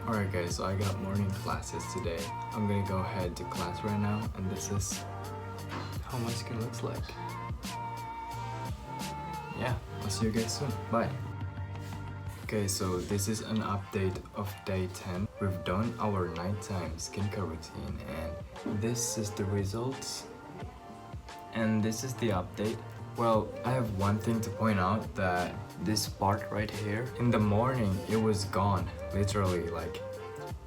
Alright guys, so I got morning classes today. I'm gonna go ahead to class right now, and this is how my skin looks like. Yeah, I'll see you guys soon. Bye. Okay, so this is an update of day 10. We've done our nighttime skincare routine, and this is the results. And this is the update. Well, I have one thing to point out, that this part right here, in the morning it was gone, literally, like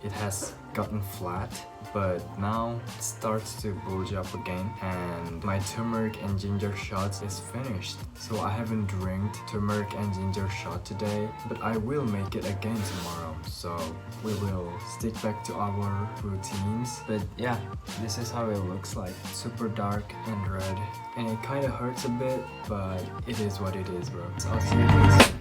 it has gotten flat, but now it starts to bulge up again, and my turmeric and ginger shots is finished. So I haven't drank turmeric and ginger shot today, but I will make it again tomorrow. So we will stick back to our routines. But yeah, this is how it looks like. Super dark and red, and it kind of hurts a bit, but it is what it is, bro. So I'll see you guys soon.